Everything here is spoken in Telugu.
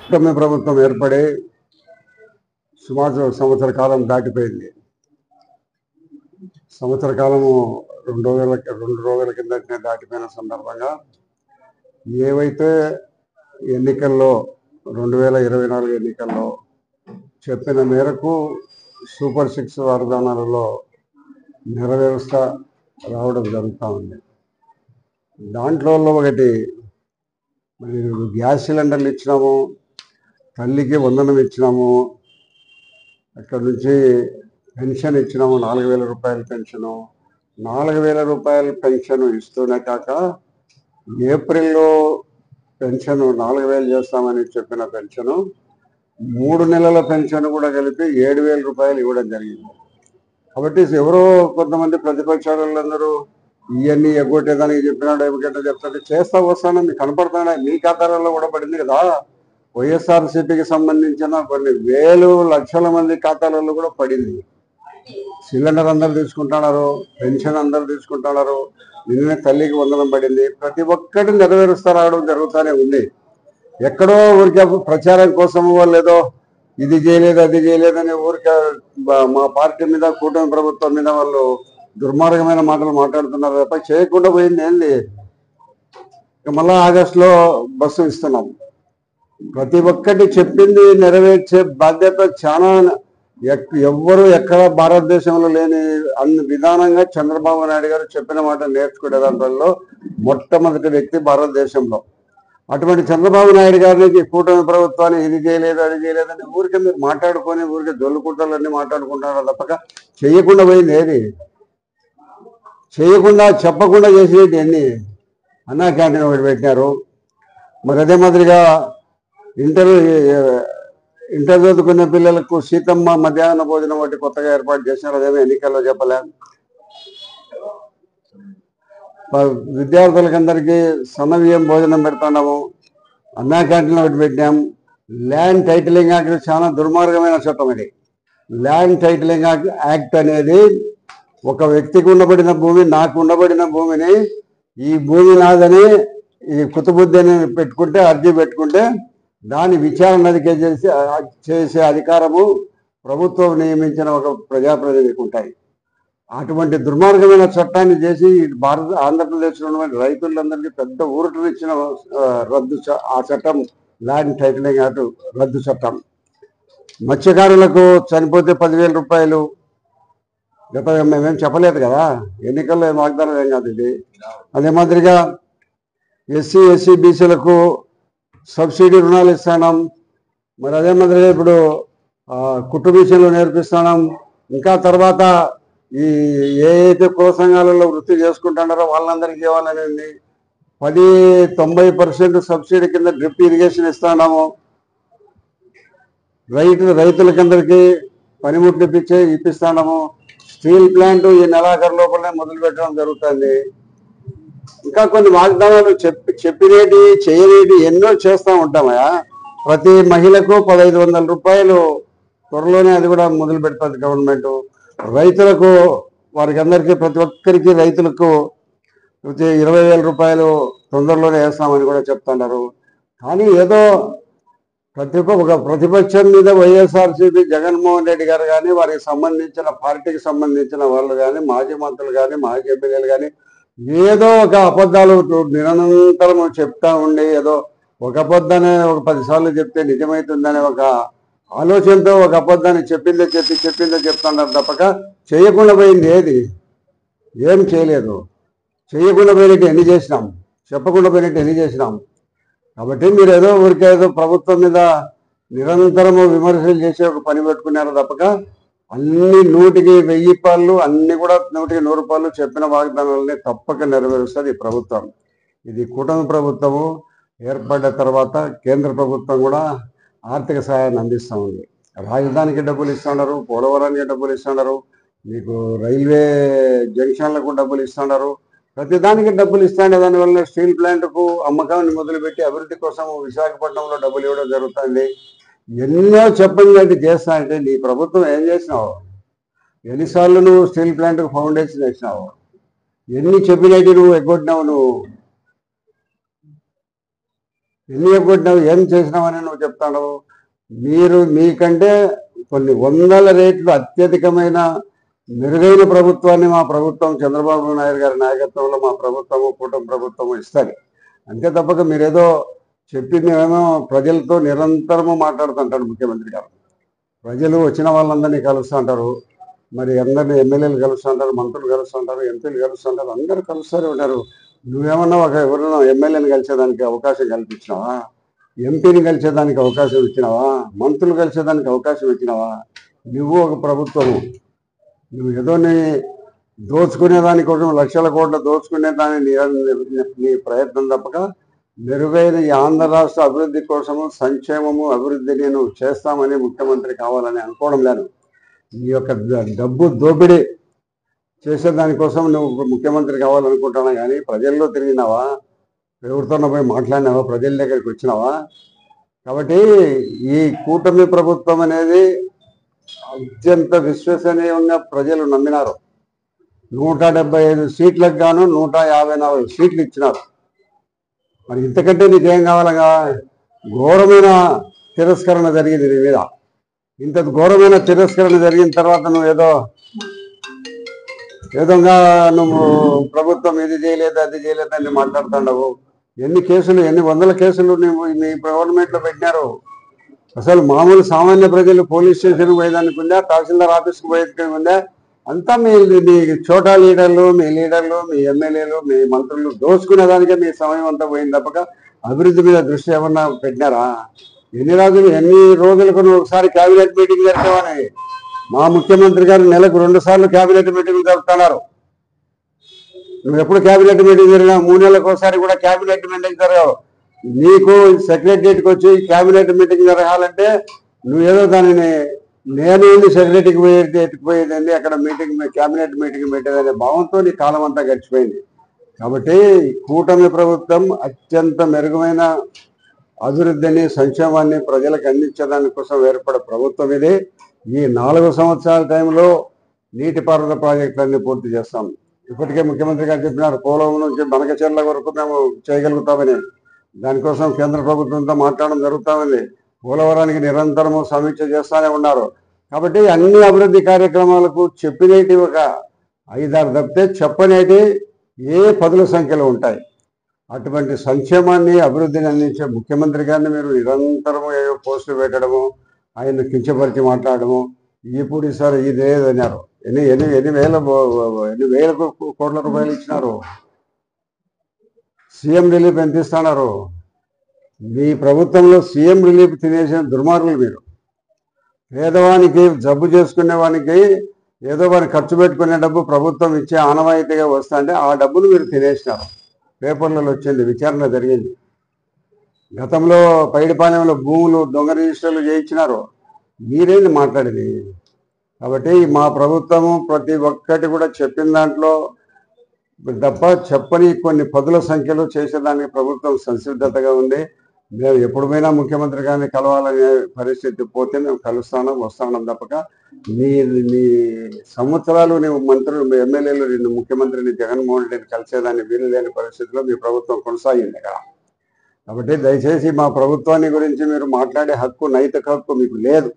కూటమి ప్రభుత్వం ఏర్పడి సుమారు సంవత్సర కాలం దాటిపోయింది. సంవత్సర కాలము 2 రోజుల కిందటనే దాటిపోయిన సందర్భంగా ఏవైతే ఎన్నికల్లో 2024 ఎన్నికల్లో చెప్పిన మేరకు సూపర్ 6 వాగ్దానాలలో నెరవేరుస్తా రావడం జరుగుతూ ఉంది. దాంట్లో ఒకటి మరి గ్యాస్ సిలిండర్లు ఇచ్చినాము, తల్లికి వందనం ఇచ్చినాము, అక్కడ నుంచి పెన్షన్ ఇచ్చినాము, 4,000 రూపాయల పెన్షను. 4,000 రూపాయల పెన్షన్ ఇస్తూనే కాక ఏప్రిల్లో పెన్షన్ 4,000 చేస్తామని చెప్పిన పెన్షను 3 నెలల పెన్షన్ కూడా కలిపి 7,000 రూపాయలు ఇవ్వడం జరిగింది. కాబట్టి ఎవరో కొంతమంది ప్రతిపక్షాలందరూ ఇవన్నీ ఎగ్గొట్టేదానికి చెప్పినాడు, ఏమిటంటే చెప్తాడు, చేస్తా వస్తాను మీకు కనపడుతున్నా, మీ ఖాతాలలో కూడా పడింది కదా. వైఎస్ఆర్సీపీకి సంబంధించిన కొన్ని వేలు లక్షల మంది ఖాతాలలో కూడా పడింది. సిలిండర్ అందరు తీసుకుంటున్నారు, పెన్షన్ అందరు తీసుకుంటున్నారు, నిన్ననే తల్లికి వందనం పడింది. ప్రతి ఒక్కటి నెరవేరుస్తా రావడం జరుగుతూనే ఉంది. ఎక్కడో ఊరికే ప్రచారం కోసము వాళ్ళు ఏదో ఇది చేయలేదు అది చేయలేదని ఊరికే మా పార్టీ మీద కూటమి ప్రభుత్వం మీద వాళ్ళు దుర్మార్గమైన మాటలు మాట్లాడుతున్నారు తప్ప చేయకుండా పోయింది ఏంది. మళ్ళా ఆగస్టులో బస్సు ఇస్తున్నాం. ప్రతి ఒక్కటి చెప్పింది నెరవేర్చే బాధ్యత చాలా ఎవ్వరు ఎక్కడ భారతదేశంలో లేని అన్ని విధానంగా చంద్రబాబు నాయుడు గారు చెప్పిన మాట నేర్చుకునే దాంట్లో మొట్టమొదటి వ్యక్తి భారతదేశంలో. అటువంటి చంద్రబాబు నాయుడు గారికి కూటమి ప్రభుత్వాన్ని ఇది చేయలేదు అది చేయలేదని ఊరికే మీరు మాట్లాడుకొని ఊరికే జొల్లుకుంటాలన్నీ మాట్లాడుకుంటారు తప్పక చేయకుండా పోయింది ఏది, చేయకుండా చెప్పకుండా చేసేది ఎన్ని. అన్నా క్యాంటీన్ ఒకటి పెట్టినారు. మరి అదే మాదిరిగా ఇంటర్ చదువుకునే పిల్లలకు సీతమ్మ మధ్యాహ్న భోజనం ఒకటి కొత్తగా ఏర్పాటు చేసినారు. అదేమో ఎన్నికల్లో చెప్పలే. విద్యార్థులకందరికీ సన్నబియ్యం భోజనం పెడుతున్నాము. అన్నా క్యాంటీన్ ఒకటి పెట్టినాం. ల్యాండ్ టైటిలింగ్ యాక్ట్ చాలా దుర్మార్గమైన చట్టం ఇది. ల్యాండ్ టైటిలింగ్ యాక్ట్ అనేది ఒక వ్యక్తికి ఉండబడిన భూమి, నాకు ఉండబడిన భూమిని ఈ భూమి నాదని ఈ కుతుబుద్ధిని పెట్టుకుంటే, అర్జీ పెట్టుకుంటే దాని విచారణ చేసే అధికారము ప్రభుత్వం నియమించిన ఒక ప్రజాప్రతినిధికి ఉంటాయి. అటువంటి దుర్మార్గమైన చట్టాన్ని చేసి ఆంధ్రప్రదేశ్లో ఉన్నటువంటి రైతులందరికీ పెద్ద ఊరటనిచ్చిన ఆ చట్టం ల్యాండ్ టైటిలింగ్ యాక్ట్ రద్దు చట్టం. మత్స్యకారులకు చనిపోతే 10,000 రూపాయలు. గత మేమేం చెప్పలేదు కదా, ఎన్నికల్లో ఏం వాగ్దానం ఏం కాదు ఇది. అదే మాదిరిగా ఎస్సీ బీసీలకు సబ్సిడీ రుణాలు ఇస్తున్నాం. మరి అదే మాదిరిగా ఇప్పుడు కుట్టు మిషన్లు నేర్పిస్తున్నాం. ఇంకా తర్వాత ఈ ఏదైతే కుల సంఘాలలో వృత్తి చేసుకుంటున్నారో వాళ్ళందరికీ ఇవ్వాలనేది 90% సబ్సిడీ కింద డ్రిప్ ఇరిగేషన్ ఇస్తున్నాము. రైతులకందరికీ పనిముట్లు ఇప్పిస్తున్నాము. స్టీల్ ప్లాంట్ ఈ నెలాఖరు లోపలనే మొదలు పెట్టడం జరుగుతుంది. ఇంకా కొన్ని వాగ్దానాలు చెప్పినేటి చేయనేటి ఎన్నో చేస్తూ ఉంటామయా. ప్రతి మహిళకు 1,500 రూపాయలు త్వరలోనే అది కూడా మొదలు పెడుతుంది గవర్నమెంట్. రైతులకు వారికి అందరికీ ప్రతి ఒక్కరికి రైతులకు 20,000 రూపాయలు తొందరలోనే వేస్తామని కూడా చెప్తున్నారు. కానీ ఏదో ఒక ప్రతిపక్షం మీద వైఎస్ఆర్సీపీ జగన్మోహన్ రెడ్డి గారు కానీ, వారికి సంబంధించిన పార్టీకి సంబంధించిన వాళ్ళు కానీ, మాజీ మంత్రులు కానీ, మాజీ ఎమ్మెల్యేలు కానీ ఏదో ఒక అబద్ధాలు నిరంతరం చెప్తా ఉండి ఏదో ఒక అబద్ధాన్ని ఒక 10 సార్లు చెప్తే నిజమవుతుందనే ఒక ఆలోచనతో ఒక అబద్ధాన్ని చెప్పిందే చెప్తున్నారు తప్పక చేయకుండా పోయింది ఏది ఏం చేయలేదు. చేయకుండా పోయినట్టు ఎన్ని చేసినాం, చెప్పకుండా పోయినట్టు ఎన్ని చేసినాం. కాబట్టి మీరు ఏదో ఊరికేదో ప్రభుత్వం మీద నిరంతరము విమర్శలు చేసే ఒక పని పెట్టుకున్నారు తప్పక అన్ని 100కి 1000 రూపాయలు, అన్ని కూడా 100కి 100 రూపాయలు చెప్పిన వాగ్దానాలని తప్పక నెరవేరుస్తుంది ఈ ప్రభుత్వం. ఇది కూటమి ప్రభుత్వము ఏర్పడ్డ తర్వాత కేంద్ర ప్రభుత్వం కూడా ఆర్థిక సహాయాన్ని అందిస్తూ ఉంది. రాజధానికి డబ్బులు ఇస్తున్నారు, పోలవరానికి డబ్బులు ఇస్తున్నారు, మీకు రైల్వే జంక్షన్లకు డబ్బులు ఇస్తున్నారు, ప్రతిదానికి డబ్బులు ఇస్తాండే. దానివల్ల స్టీల్ ప్లాంట్కు అమ్మకాన్ని మొదలుపెట్టి అభివృద్ధి కోసం విశాఖపట్నంలో డబ్బులు ఇవ్వడం జరుగుతుంది. ఎన్నో చెప్పండి చేస్తా అంటే నీ ప్రభుత్వం ఏం చేసినావు? ఎన్నిసార్లు నువ్వు స్టీల్ ప్లాంట్కు ఫౌండేషన్ వేసినావు? ఎన్ని చెప్పినట్టు నువ్వు ఎగ్గొట్టినావు? నువ్వు ఎన్ని ఎగ్గొట్టినావు, ఏం చేసినావని నువ్వు చెప్తాడు. మీరు మీకంటే కొన్ని వందల రేట్లు అత్యధికమైన మెరుగైన ప్రభుత్వాన్ని మా ప్రభుత్వం చంద్రబాబు నాయుడు గారి నాయకత్వంలో మా ప్రభుత్వము కూటమి ప్రభుత్వము ఇస్తుంది. అంతే తప్పక మీరేదో చెప్పింది ఏమో ప్రజలతో నిరంతరము మాట్లాడుతుంటాడు ముఖ్యమంత్రి గారు. ప్రజలు వచ్చిన వాళ్ళందరినీ కలుస్తుంటారు, మరి అందరినీ ఎమ్మెల్యేలు కలుస్తుంటారు, మంత్రులు కలుస్తుంటారు, ఎంపీలు కలుస్తుంటారు, అందరూ కలుస్తూనే ఉన్నారు. నువ్వేమన్నా ఎవరైనా ఎమ్మెల్యేని కలిసేదానికి అవకాశం కల్పించినావా? ఎంపీని కలిసేదానికి అవకాశం ఇచ్చినావా? మంత్రులు కలిసేదానికి అవకాశం ఇచ్చినావా? నువ్వు ఒక ప్రభుత్వము, నువ్వు ఏదో దోచుకునేదానికోసం లక్షల కోట్ల దోచుకునేదాన్ని నీ ప్రయత్నం తప్పక మెరుగైన ఈ ఆంధ్ర రాష్ట్ర అభివృద్ధి కోసము సంక్షేమము అభివృద్ధి నేను చేస్తామని ముఖ్యమంత్రి కావాలని అనుకోవడం లేదు. నీ యొక్క డబ్బు దోపిడీ చేసేదానికోసం నువ్వు ముఖ్యమంత్రి కావాలనుకుంటున్నా, కానీ ప్రజల్లో తిరిగినావా? ఎవరితోనో పోయి మాట్లాడినావా? ప్రజల దగ్గరికి వచ్చినావా? కాబట్టి ఈ కూటమి ప్రభుత్వం అనేది అత్యంత విశ్వసనీయంగా ప్రజలు నమ్మినారు. 175 సీట్లకు గాను 154 సీట్లు ఇచ్చినారు. మరి ఇంతకంటే నీకేం కావాలగా? ఘోరమైన తిరస్కరణ జరిగింది నీ మీద. ఇంత ఘోరమైన తిరస్కరణ జరిగిన తర్వాత నువ్వు ఏదోగా నువ్వు ప్రభుత్వం ఇది చేయలేదు అది చేయలేదని మాట్లాడుతున్నావు. ఎన్ని వందల కేసులు నువ్వు మీ గవర్నమెంట్లో పెట్టినారు. అసలు మామూలు సామాన్య ప్రజలు పోలీస్ స్టేషన్కి పోయేదానికి ఉందా, తహసీల్దార్ ఆఫీస్కి పోయేదానికి ఉందా? అంతా మీ చోటా లీడర్లు, మీ ఎమ్మెల్యేలు, మీ మంత్రులు దోచుకునేదానికే మీ సమయం అంతా పోయింది తప్పక అభివృద్ధి మీద దృష్టి ఏమన్నా పెట్టినారా? ఎన్ని రోజులకు నువ్వు ఒకసారి క్యాబినెట్ మీటింగ్ జరుపుతావని మా ముఖ్యమంత్రి గారు నెలకు 2 సార్లు క్యాబినెట్ మీటింగ్ జరుపుతున్నారు. నువ్వు ఎప్పుడు క్యాబినెట్ మీటింగ్ జరిగినా 3 నెలలకు ఒకసారి కూడా క్యాబినెట్ మీటింగ్ జరగవు. నీకు సెక్రటరియట్కి వచ్చి క్యాబినెట్ మీటింగ్ జరగాలంటే నువ్వేదో దానిని నేను సెక్రటరీకి పోయేదండి అక్కడ క్యాబినెట్ మీటింగ్ పెట్టేదనే భావంతో నీ కాలం అంతా గడిచిపోయింది. కాబట్టి కూటమి ప్రభుత్వం అత్యంత మెరుగైన అభివృద్ధిని సంక్షేమాన్ని ప్రజలకు అందించడానికి కోసం ఏర్పడే ప్రభుత్వం ఇది. ఈ 4 సంవత్సరాల టైంలో నీటిపారుదల ప్రాజెక్టులన్నీ పూర్తి చేస్తాం. ఇప్పటికే ముఖ్యమంత్రి గారు చెప్పినారు, పోలవరం నుంచి బనకచెర్ల వరకు మేము చేయగలుగుతామని. దానికోసం కేంద్ర ప్రభుత్వంతో మాట్లాడడం జరుగుతామని, పోలవరానికి నిరంతరము సమీక్ష చేస్తూనే ఉన్నారు. కాబట్టి అన్ని అభివృద్ధి కార్యక్రమాలకు చెప్పినేటి ఒక 5-6 తప్పితే చెప్పనేటి పదుల సంఖ్యలో ఉంటాయి. అటువంటి సంక్షేమాన్ని అభివృద్ధిని అందించే ముఖ్యమంత్రి గారిని మీరు నిరంతరము ఏవో పోస్టులు పెట్టడము, ఆయన కించపరిచి మాట్లాడము, ఇప్పుడు ఈసారి ఇదేదన్నారు. ఎన్ని వేల కోట్ల రూపాయలు ఇచ్చినారు. సీఎం రిలీఫ్ ఎంత ఇస్తున్నారు? మీ ప్రభుత్వంలో సీఎం రిలీఫ్ తినేసిన దుర్మార్గులు మీరు. పేదవానికి జబ్బు చేసుకునే వానికి ఏదో వారికి ఖర్చు పెట్టుకునే డబ్బు ప్రభుత్వం ఇచ్చే ఆనవాయితీగా వస్తుంటే ఆ డబ్బును మీరు తినేసినారు. పేపర్లలో వచ్చింది, విచారణ జరిగింది. గతంలో పైడిపాలెంలో భూములు దొంగ రిజిస్టర్లు చేయించినారు. మీరేంటి మాట్లాడేది? కాబట్టి మా ప్రభుత్వము ప్రతి ఒక్కటి కూడా చెప్పిన దాంట్లో తప్ప చెప్పని కొన్ని పదుల సంఖ్యలో చేసేదానికి ప్రభుత్వం సంసిద్ధతగా ఉంది. మేము ఎప్పుడు పోయినా ముఖ్యమంత్రి గారిని కలవాలనే పరిస్థితి పోతే మేము వస్తాను తప్పక నీ సంవత్సరాలు నీవు మంత్రులు ఎమ్మెల్యేలు నిన్ను ముఖ్యమంత్రిని జగన్మోహన్ రెడ్డిని కలిసేదాన్ని వీలు లేని పరిస్థితిలో మీ ప్రభుత్వం కొనసాగింది కదా. కాబట్టి దయచేసి మా ప్రభుత్వాన్ని గురించి మీరు మాట్లాడే హక్కు, నైతిక హక్కు మీకు లేదు.